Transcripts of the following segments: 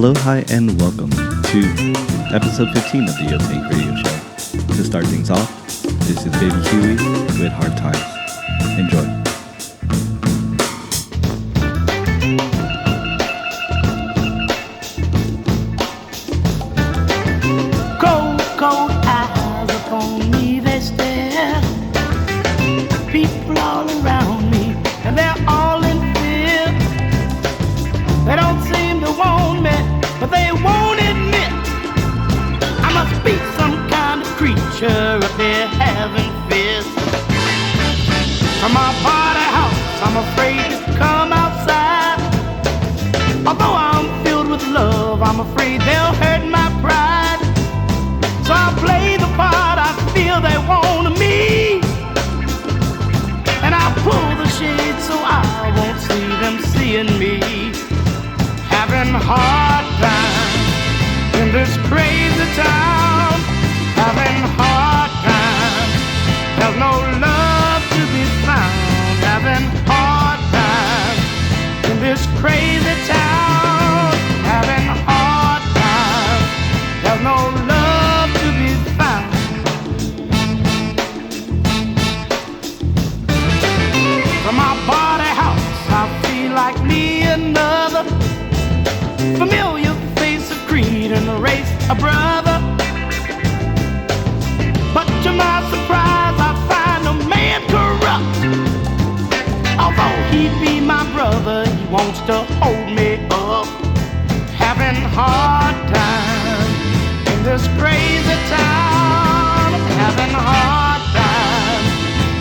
Hello, hi, and welcome to episode 15 of the Yoteehank Radio Show. To start things off, this is Baby Huey with Hard Times. Enjoy. Cold, cold eyes upon me, they stare. People all around me, and they're all in fear. They don't seem to want me, but they won't admit I must be some kind of creature if they're having fears. From my party house, I'm afraid to come outside. Although I'm filled with love, I'm afraid they'll hurt my pride. So I play the part I feel they want of me, and I pull the shade so I won't see them seeing me. Having hard times in this crazy town. Having hard times, there's no love to be found. Having hard times in this crazy town. Having hard times, there's no love to be found. From my body house, I feel like me another familiar face of creed and a race, a brother. But to my surprise, I find a man corrupt. Although he be my brother, he wants to hold me up. Having hard time in this crazy town. Having hard time,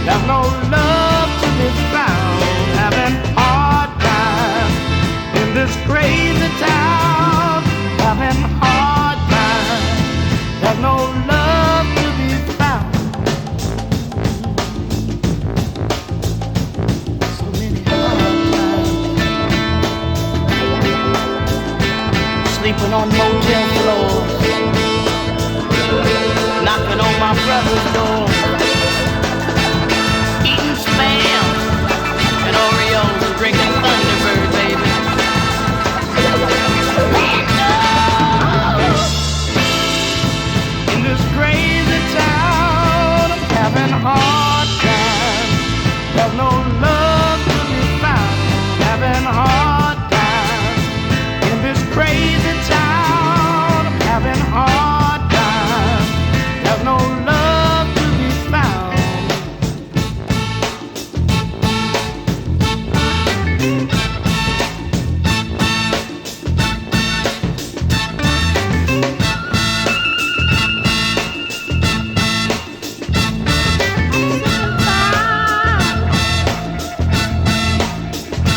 there's no love to be found. Having hard time in this crazy town. Having hard time, there's no love to be found. So many hard times. Sleeping on motel floors, knocking on my brother's door, eating spam and Oreos and drinking Thunderbird, baby. In this crazy town, I'm having hard times. There's no love to be found. Having hard times. In this crazy town, I'm having hard times. There's no love to be found.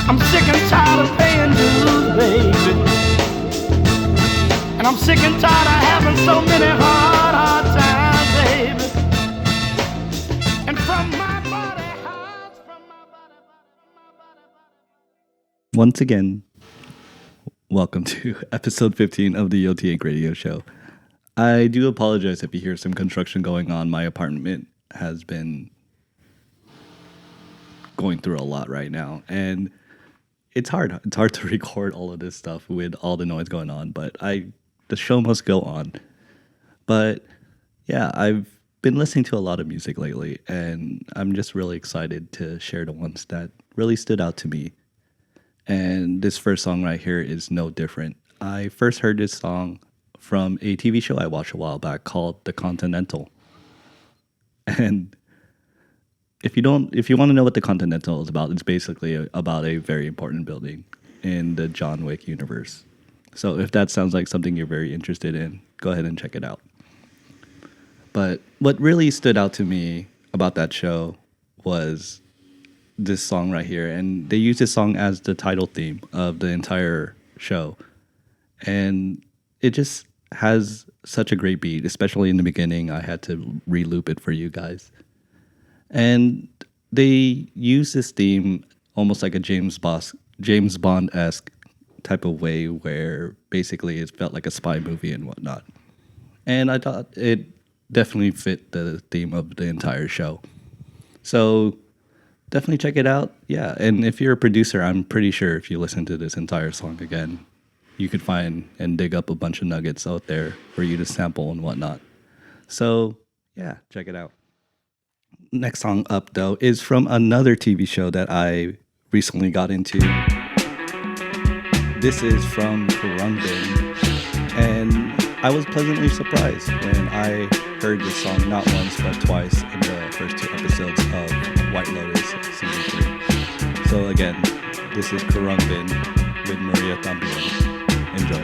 I'm sick and tired of paying dues, baby. And I'm sick and tired of having so many hard times, baby. And from my body, hearts, from my body. Once again, welcome to episode 15 of the Yoteehank Radio Show. I do apologize if you hear some construction going on. My apartment has been going through a lot right now, and it's hard. It's hard to record all of this stuff with all the noise going on, but the show must go on. But yeah, I've been listening to a lot of music lately, and I'm just really excited to share the ones that really stood out to me. And this first song right here is no different. I first heard this song from a TV show I watched a while back called The Continental. And if you want to know what The Continental is about, it's basically about a very important building in the John Wick universe. So if that sounds like something you're very interested in, go ahead and check it out. But what really stood out to me about that show was this song right here. And they used this song as the title theme of the entire show. And it just has such a great beat, especially in the beginning. I had to re-loop it for you guys. And they use this theme almost like a James Bond-esque type of way, where basically it felt like a spy movie and whatnot. And I thought it definitely fit the theme of the entire show. So definitely check it out. Yeah, and if you're a producer, I'm pretty sure if you listen to this entire song again, you could find and dig up a bunch of nuggets out there for you to sample and whatnot. So yeah, check it out. Next song up though is from another TV show that I recently got into. This is from Khruangbin, and I was pleasantly surprised when I heard this song not once but twice in the first 2 episodes of White Lotus season 3. So again, this is Khruangbin with Maria También. Enjoy.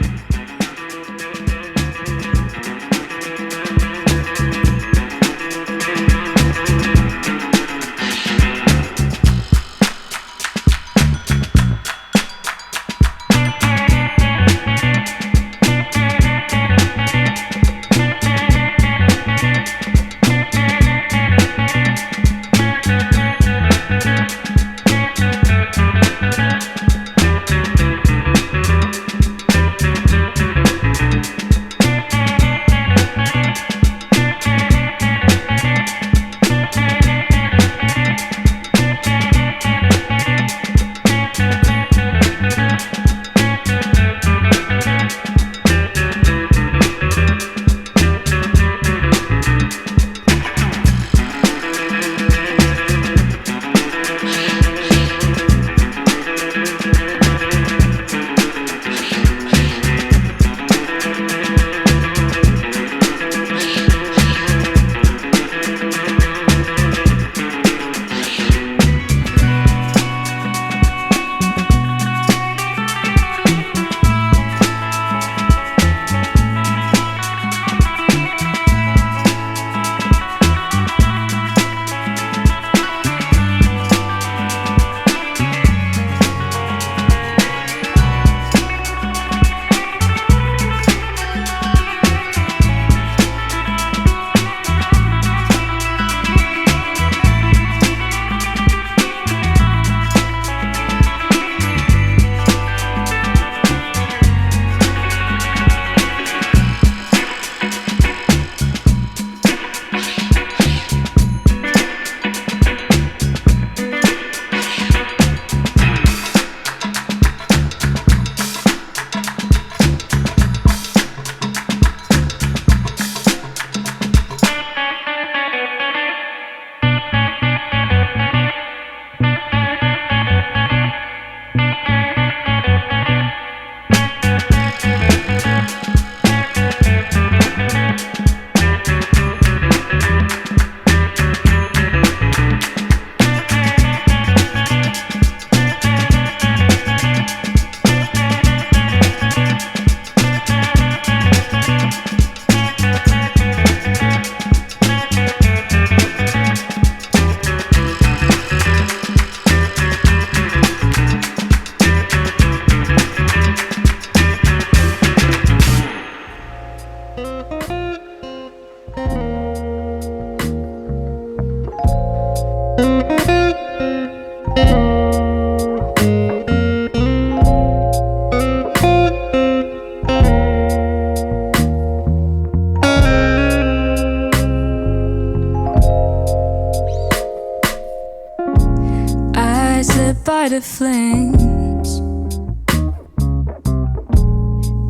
The flames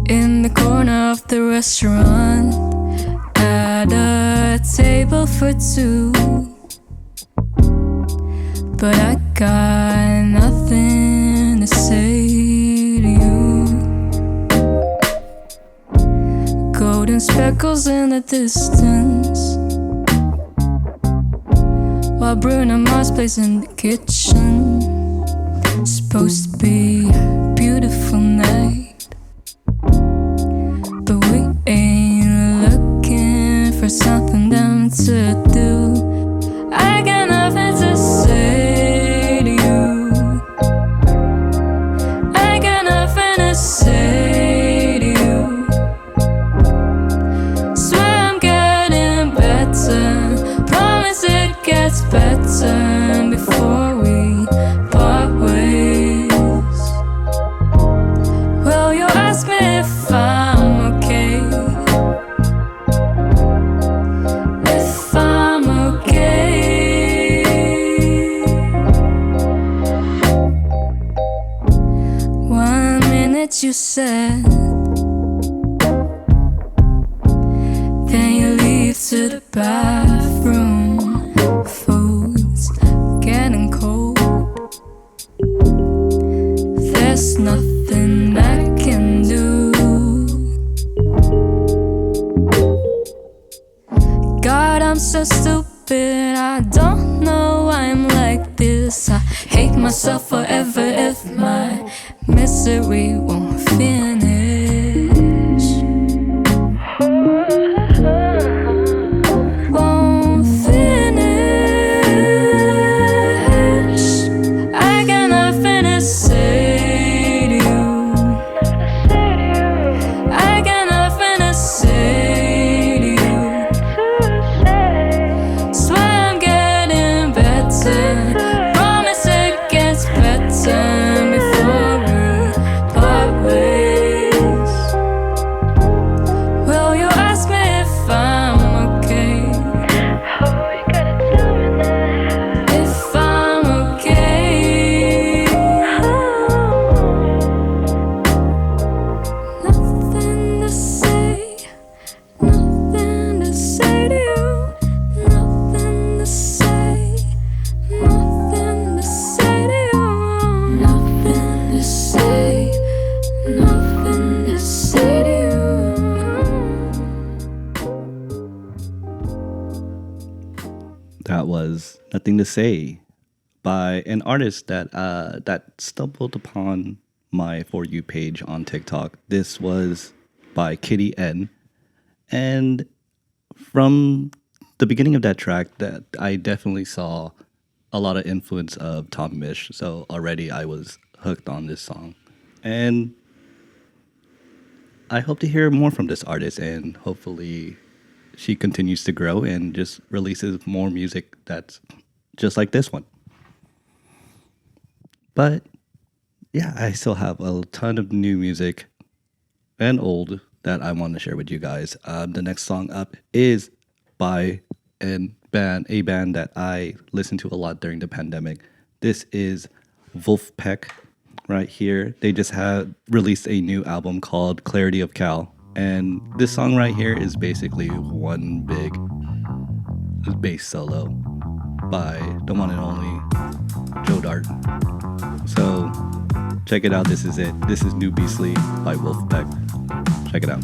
in the corner of the restaurant at a table for 2, but I got nothing to say to you. Golden speckles in the distance while Bruno Mars plays in the kitchen. Supposed to be a beautiful night, but we ain't looking for something dumb to do. I got nothing to say to you. I got nothing to say to you. Swear I'm getting better. Promise it gets better before we part ways. Well, you ask me if I'm okay, if I'm words you said. Then you leave to the bathroom. Food's getting cold. There's nothing I can do. God, I'm so stupid. I don't know why I'm like this. I hate myself forever if my misery won't finish. Won't finish. I cannot finish say to you. I cannot finish say to you. Swear I'm getting better. Promise it gets better before we part ways. Will you ask me if I'm okay? If I'm okay. Nothing to say. Nothing to say to you. Nothing to say. Nothing to say to you. Nothing to say. Nothing to say to you. That was Nothing to Say by an artist that stumbled upon my For You page on TikTok. This was by Kitty N. And from the beginning of that track, that I definitely saw a lot of influence of Tom Misch. So already I was hooked on this song. And I hope to hear more from this artist, and hopefully she continues to grow and just releases more music that's just like this one. But yeah, I still have a ton of new music and old that I want to share with you guys. The next song up is by a band that I listened to a lot during the pandemic. This is Vulfpeck right here. They just had released a new album called Clarity of Cal. And this song right here is basically one big bass solo by the one and only Joe Dart. So check it out. This is it. This is New Beastly by Vulfpeck. Check it out.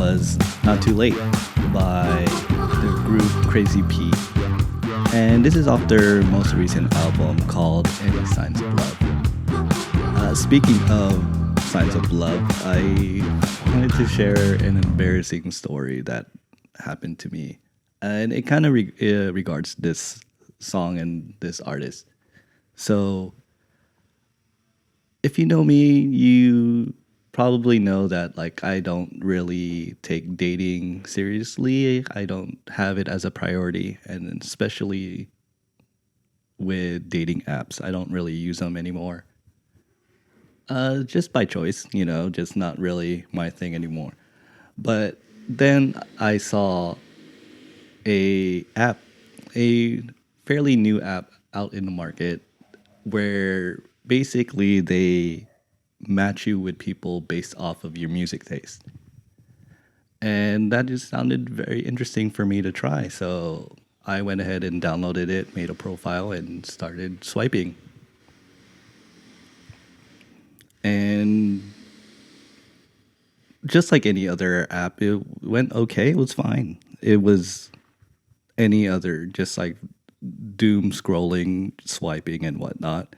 was Not Too Late by the group Crazy P. And this is off their most recent album called Any Signs of Love. Speaking of Signs of Love, I wanted to share an embarrassing story that happened to me. And it kind of regards this song and this artist. So, if you know me, you probably know that like I don't really take dating seriously. I don't have it as a priority, and especially with dating apps, I don't really use them anymore. Just by choice, just not really my thing anymore. But then I saw a fairly new app out in the market where basically they match you with people based off of your music taste. And that just sounded very interesting for me to try. So I went ahead and downloaded it, made a profile, and started swiping. And just like any other app, it went okay. It was fine. It was any other, just like doom scrolling, swiping, and whatnot.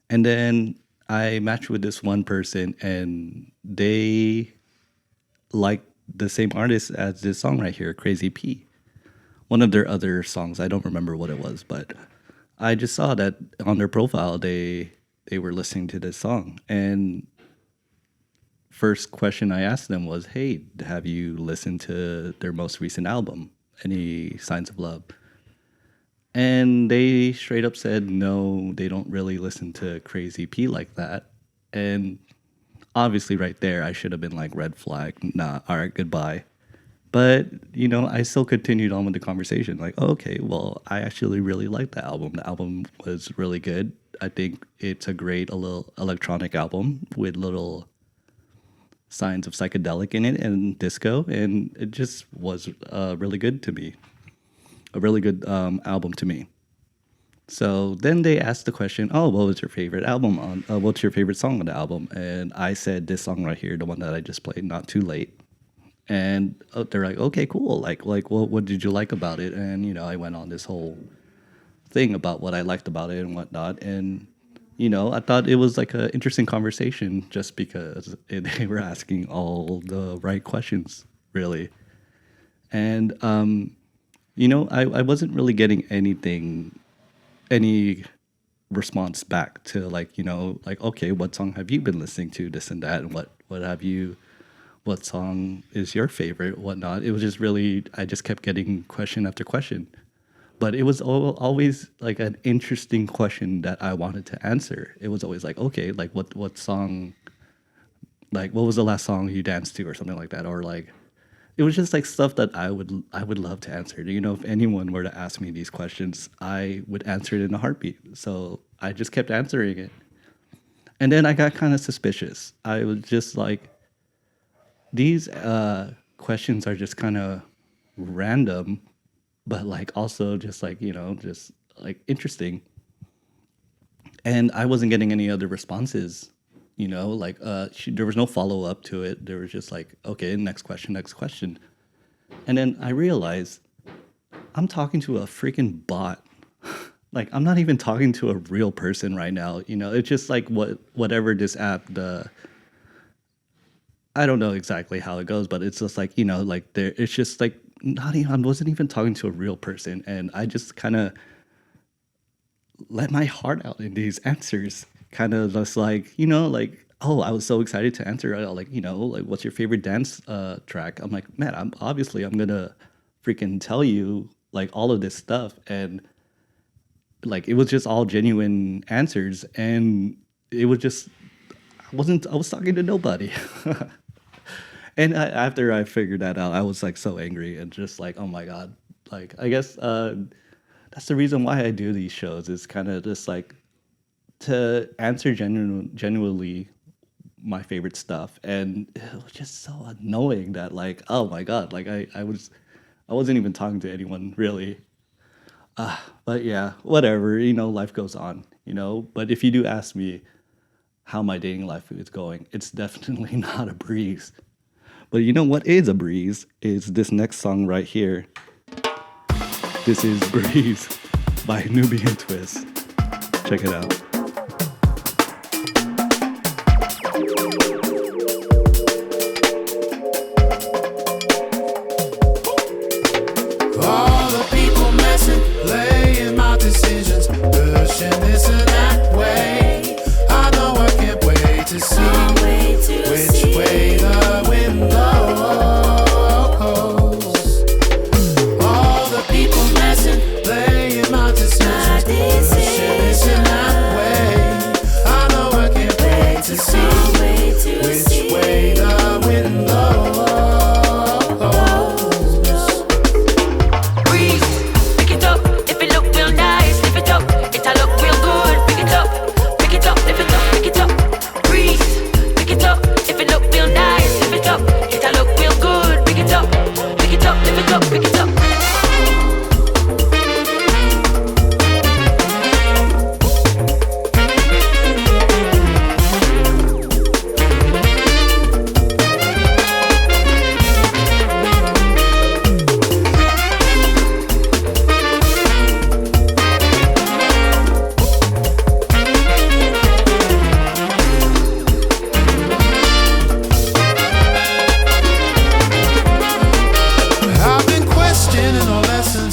And then I matched with this one person, and they liked the same artist as this song right here, Crazy P. One of their other songs, I don't remember what it was, but I just saw that on their profile they were listening to this song. And first question I asked them was, "Hey, have you listened to their most recent album, Any Signs of Love?" And they straight up said no, they don't really listen to Crazy P like that. And obviously right there, I should have been like, red flag, nah, all right, goodbye. But, I still continued on with the conversation. Like, oh, okay, well, I actually really liked the album. The album was really good. I think it's a great little electronic album with little signs of psychedelic in it and disco. And it just was really good to me. A really good album to me. So then they asked the question, "Oh, what was your favorite album on? What's your favorite song on the album?" And I said this song right here, the one that I just played, "Not Too Late." And they're like, "Okay, cool. Like, what did you like about it?" And I went on this whole thing about what I liked about it and whatnot. And I thought it was like an interesting conversation just because they were asking all the right questions, really. And I wasn't really getting any response back to like, okay, what song have you been listening to, this and that, and what song is your favorite, whatnot. It was just really, I just kept getting question after question. But it was always like an interesting question that I wanted to answer. It was always like, okay, like what song, like what was the last song you danced to or something like that, or like, it was just like stuff that I would love to answer. If anyone were to ask me these questions, I would answer it in a heartbeat. So I just kept answering it. And then I got kind of suspicious. I was just like, these questions are just kind of random, but like also just like, just like interesting. And I wasn't getting any other responses. There was no follow up to it. There was just like, okay, next question. And then I realized I'm talking to a freaking bot. Like, I'm not even talking to a real person right now. It's just like whatever this app, I don't know exactly how it goes, but it's just like, it's just like, I wasn't even talking to a real person. And I just kind of let my heart out in these answers. Kind of just like, oh, I was so excited to answer. Like, what's your favorite dance track? I'm like, man, I'm gonna freaking tell you like all of this stuff. And like, it was just all genuine answers. And it was just, I was talking to nobody. And after I figured that out, I was like so angry and just like, oh my God. Like, I guess that's the reason why I do these shows, is kind of just like, to answer genuinely my favorite stuff. And it was just so annoying that like, oh my God, like I wasn't even talking to anyone really. But yeah, whatever, life goes on, but if you do ask me how my dating life is going, it's definitely not a breeze. But you know what is a breeze? Is this next song right here. This is Breeze by Nubiyan Twist. Check it out. All the people messing, laying out decisions, pushing this and that way. I know I can't wait to see which way the wind blows. All the people messing, laying out decisions, pushing this and that way. I know I can't wait to see which way the wind blows.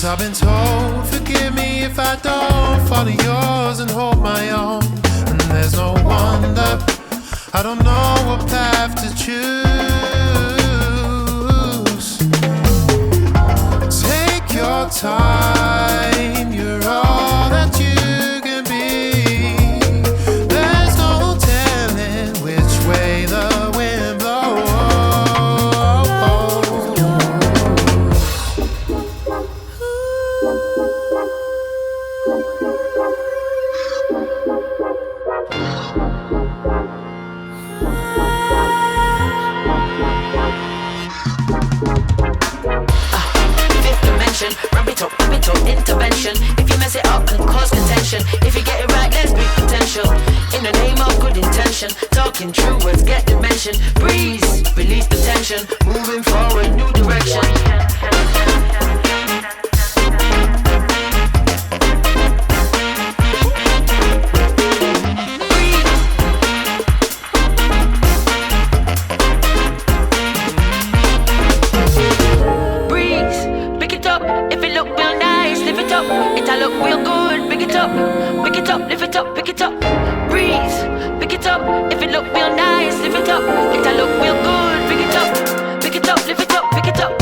I've been told, forgive me if I don't follow yours and hold my own. And there's no wonder I don't know what path to choose. Take your time, you're all that you can be. There's no telling which way the wind blows. Intervention. If you mess it up, can cause contention. If you get it right, there's big potential. In the name of good intention, talking true words get dimension. Breeze, release the tension. Moving forward, new direction. It'll look real good, pick it up, lift it up, pick it up. Breeze, pick it up, if it look real nice, lift it up. It'll look real good, pick it up, lift it up, pick it up.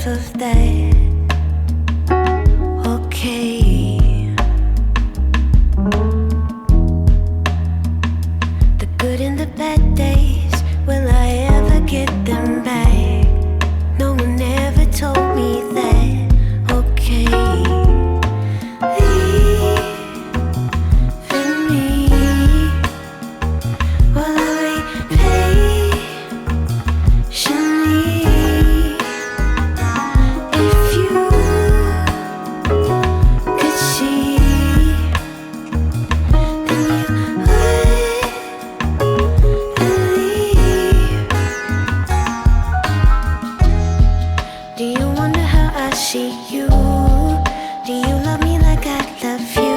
of that. Okay, Do you wonder how I see you? Do you love me like I love you?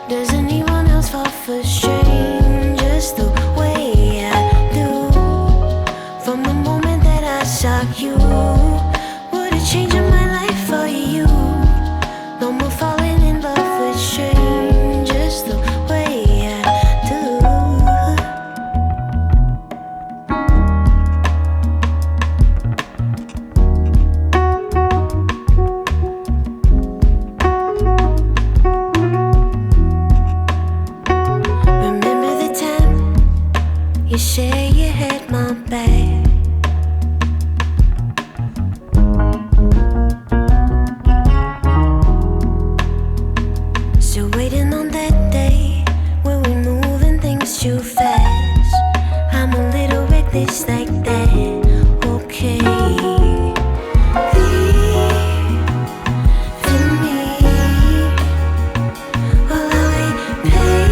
Does anyone else fall for strangers the way I do? From the moment that I saw you, would it change my life for you? No more falling in love with strangers the way I do. Remember the time you say you had my back? Still waiting on that day when we moving things too fast. I'm a little reckless like that. Okay. Leave for me while I wait patiently.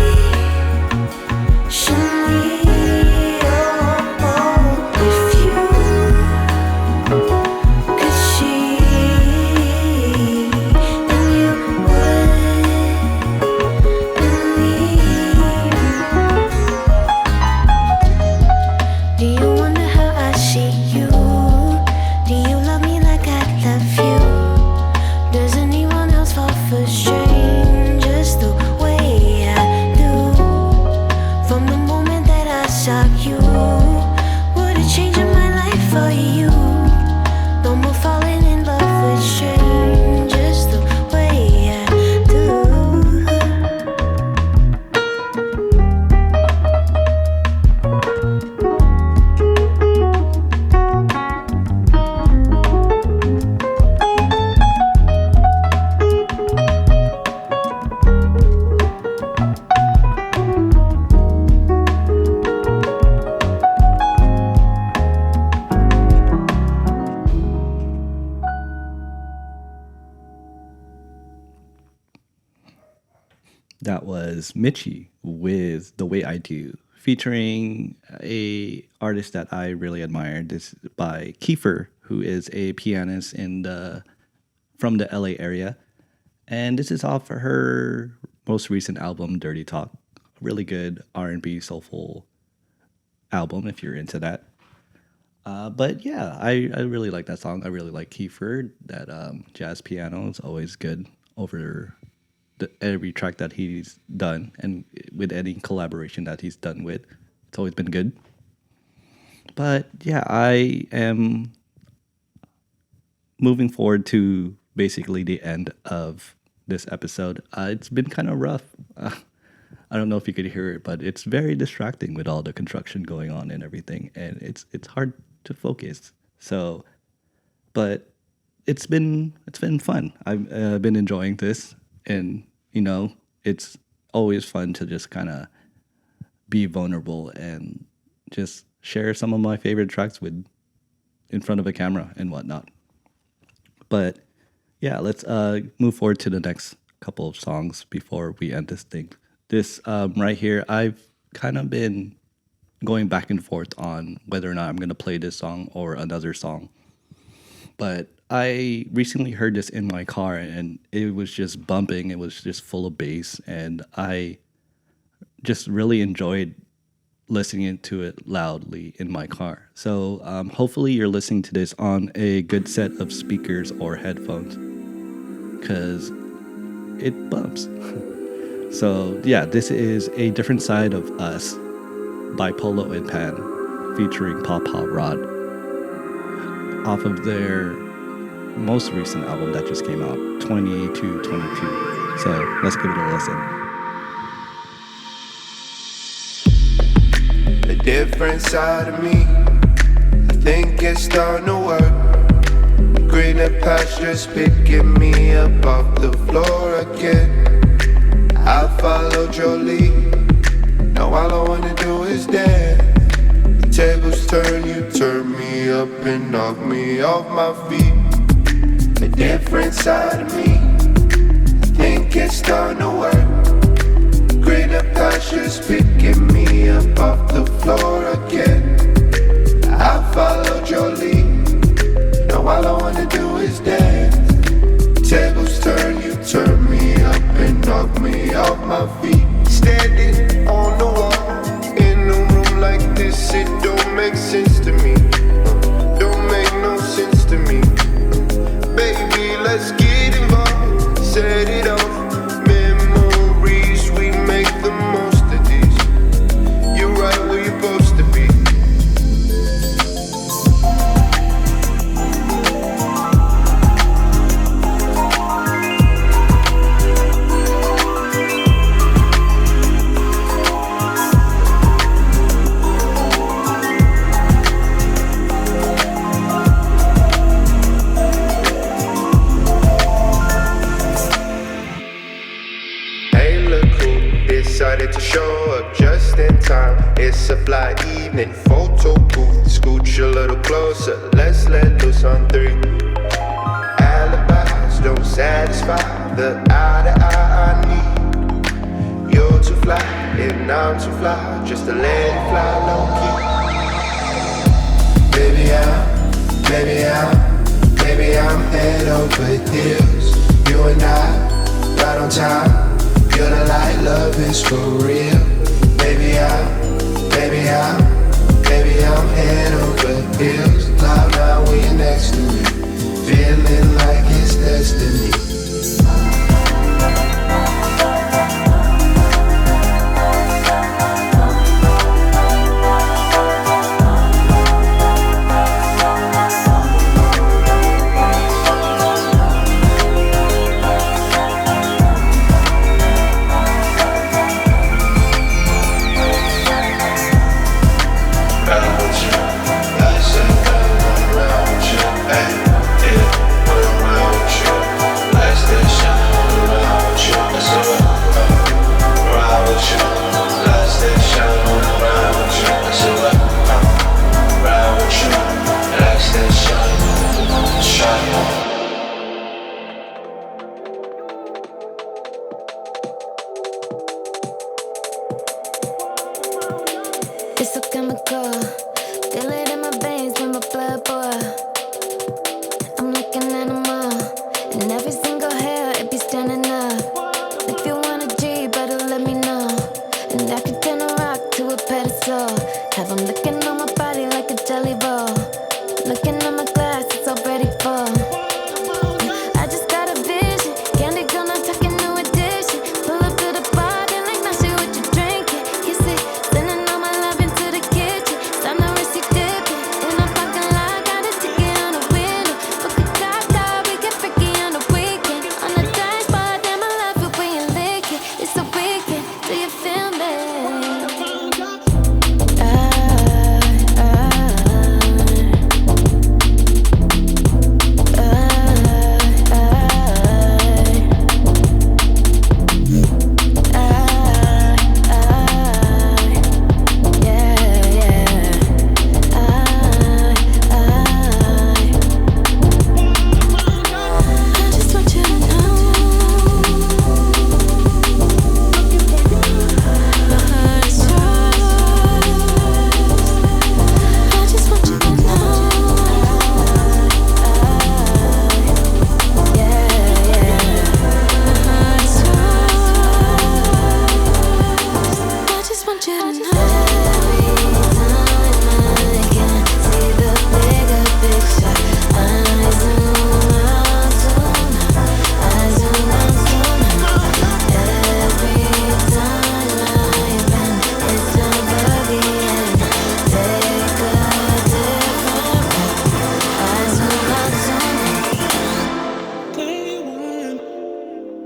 Oh, if you could see, then you would believe. Do you wonder how I see you? Do you love me like I love you? Does anyone else fall for strangers the way I do? From the moment that I saw you, would it change my life for you? No more falling in love with strangers the way I do. That was Michi with The Way I Do, featuring a artist that I really admire. This is by Kiefer, who is a pianist from the LA area. And this is off her most recent album, Dirty Talk. Really good R&B soulful album if you're into that. But yeah, I really like that song. I really like Kiefer. That jazz piano is always good over every track that he's done, and with any collaboration that he's done with, it's always been good. But yeah, I am moving forward to basically the end of this episode. It's been kind of rough. I don't know if you could hear it, but it's very distracting with all the construction going on and everything, and it's hard to focus. So, but it's been fun. I've been enjoying this, and it's always fun to just kind of be vulnerable and just share some of my favorite tracks in front of a camera and whatnot. But yeah, let's move forward to the next couple of songs before we end this thing. This right here, I've kind of been going back and forth on whether or not I'm going to play this song or another song. But I recently heard this in my car, and it was just bumping. It was just full of bass, and I just really enjoyed listening to it loudly in my car. So hopefully you're listening to this on a good set of speakers or headphones, because it bumps. So yeah, this is A Different Side of Us by Polo and Pan, featuring PawPaw Rod, off of their most recent album that just came out, 2222. So let's give it a listen. A different side of me, I think it's starting to work. Greener pastures picking me up off the floor again. I followed your lead, now all I wanna do is dance. The tables turn, you turn me up and knock me off my feet. A different side of me, I think it's starting to work. Greener pastures picking me up off the floor again. I followed your lead, now all I wanna evening photo booth. Scooch a little closer, let's let loose on 3. Alibis don't satisfy the eye that I need. You're too fly, and I'm too fly, just to let it fly low key. Baby I'm head over heels. You and I, right on time. You're the light, love is for real. Baby I'm head over heels. Cloud nine when you're next to me, feeling like it's destiny. It's a chemical, feel it in my veins when my blood boil. I'm like an animal, and every single hair it be standing up. If you want a G, better let me know, and I could turn a rock to a pedestal. Have 'em looking on my body like a jelly roll. Looking at my glass, it's already full. I just got a vision, candy girl, not talking new edition. Pull up to the party like now see what you drinking. You see, sending all my love into the kitchen. Stop no risky dipping. In a parking lot, got a ticket on the window. Fuck a cop, we get freaky on the weekend. On the dance bar, damn, I love it when you lick it. It's a weekend, do you feel me?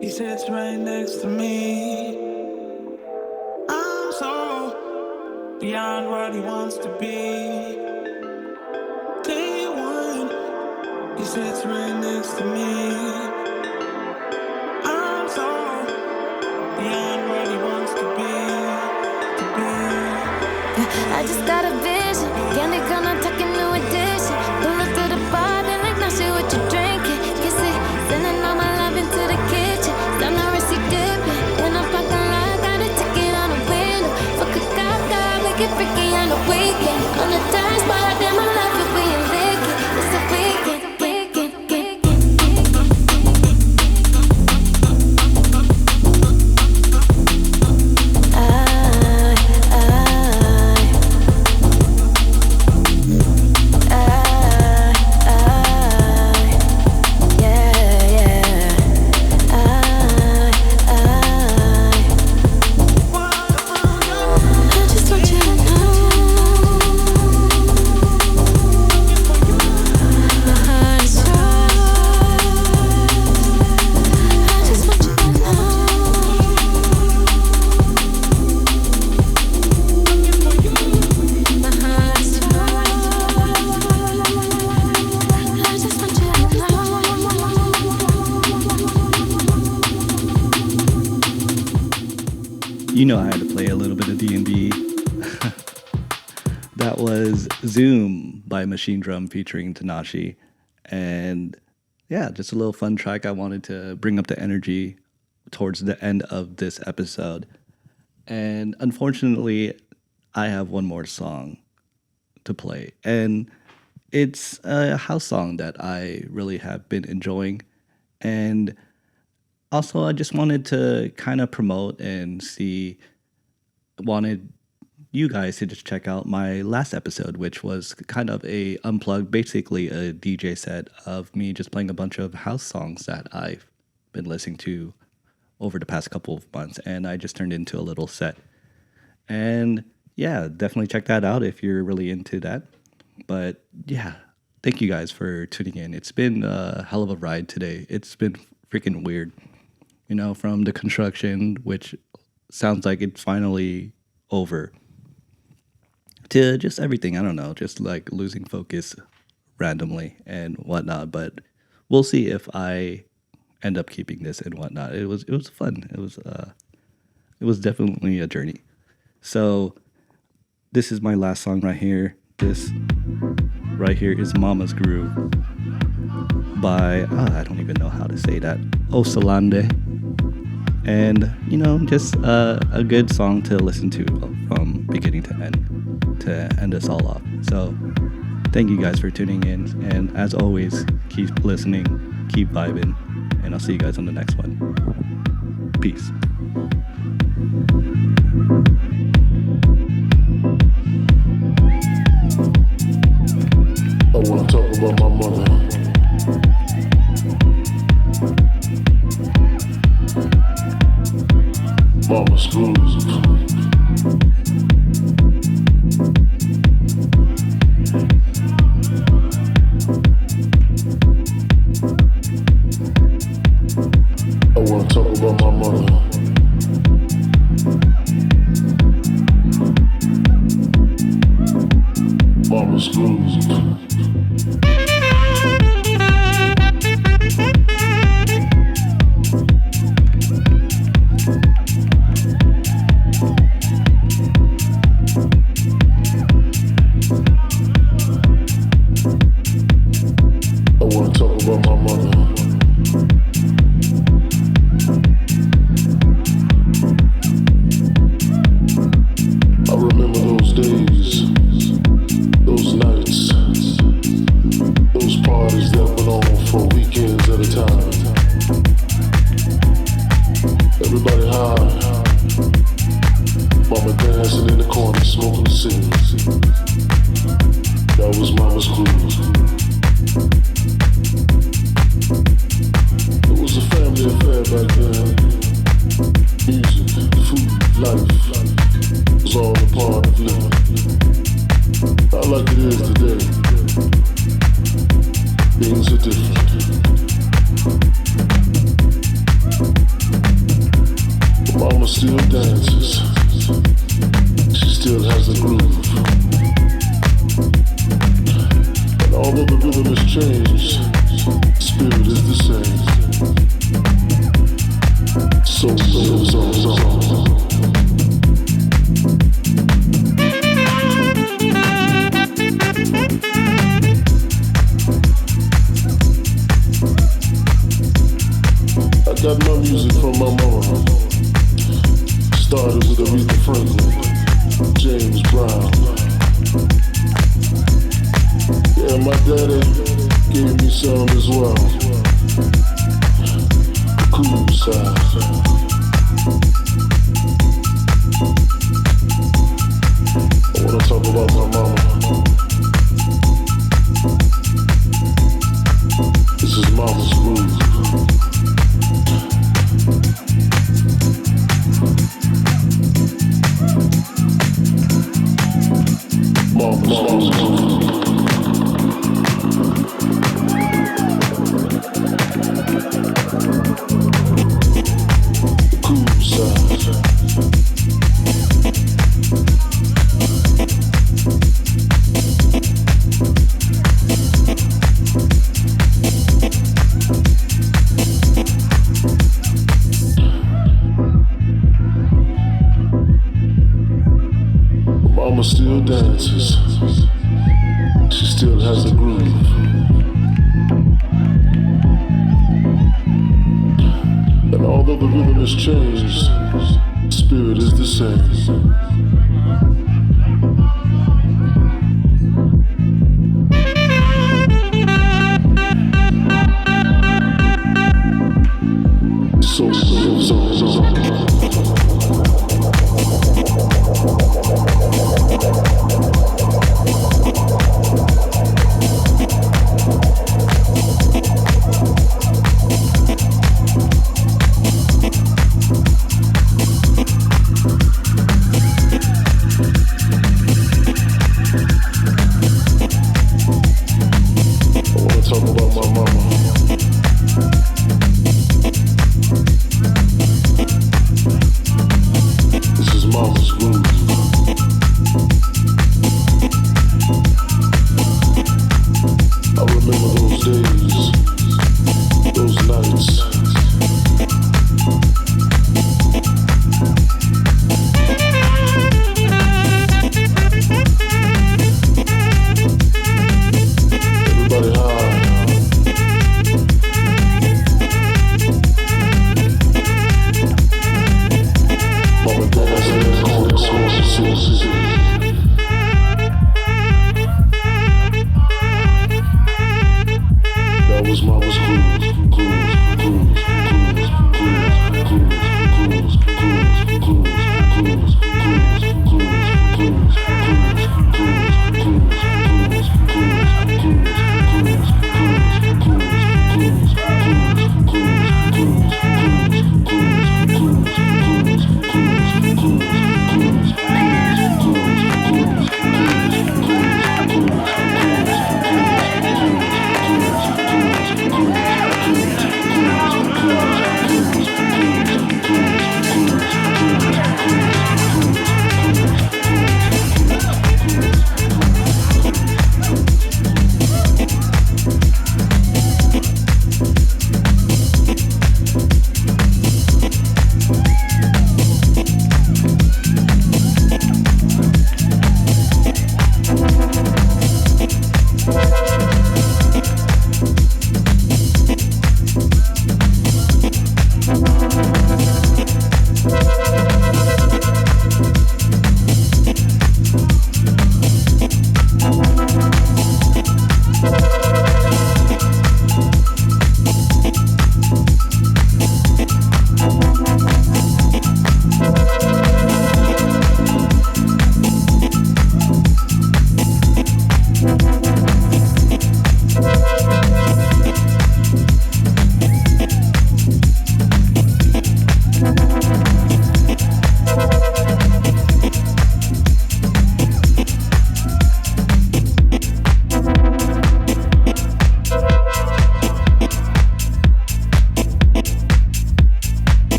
He sits right next to me. I'm so beyond what he wants to be. Day one, he sits right next to me. I'm so beyond what he wants to be. I just got a vision, candy girl, not talking new edition. Pull up to the party like now see what you drinking. You see, sending all my love into the kitchen. I'm not risky dipping. In a parking lot, got a ticket on the window. Fuck a cop, we get freaky on the weekend. On the dance bar, damn, I love it when you lick it. It's a weekend. You know I had to play a little bit of D&D. That was Zoom by Machinedrum featuring Tinashe. And yeah, just a little fun track. I wanted to bring up the energy towards the end of this episode. And unfortunately, I have one more song to play. And it's a house song that I really have been enjoying. And also, I just wanted to kind of promote and wanted you guys to just check out my last episode, which was kind of a unplugged, basically a DJ set of me just playing a bunch of house songs that I've been listening to over the past couple of months, and I just turned into a little set. And yeah, definitely check that out if you're really into that. But yeah, thank you guys for tuning in. It's been a hell of a ride today. It's been freaking weird, from the construction, which sounds like it's finally over, to just everything. I don't know, just like losing focus randomly and whatnot. But we'll see if I end up keeping this and whatnot. It was fun. It was definitely a journey. So this is my last song right here. This right here is Mama's Groove by I don't even know how to say that, Osunlade. And just a good song to listen to from beginning to end us all off. So thank you guys for tuning in, and as always, keep listening, keep vibing, and I'll see you guys on the next one. Peace. I wanna talk about my mother. Mama screws. I wanna talk about my mother. Mama screws. Mama still dances. although the rhythm has changed, spirit is the same.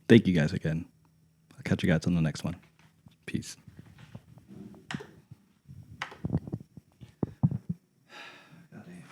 Thank you guys again. I'll catch you guys on the next one. Peace.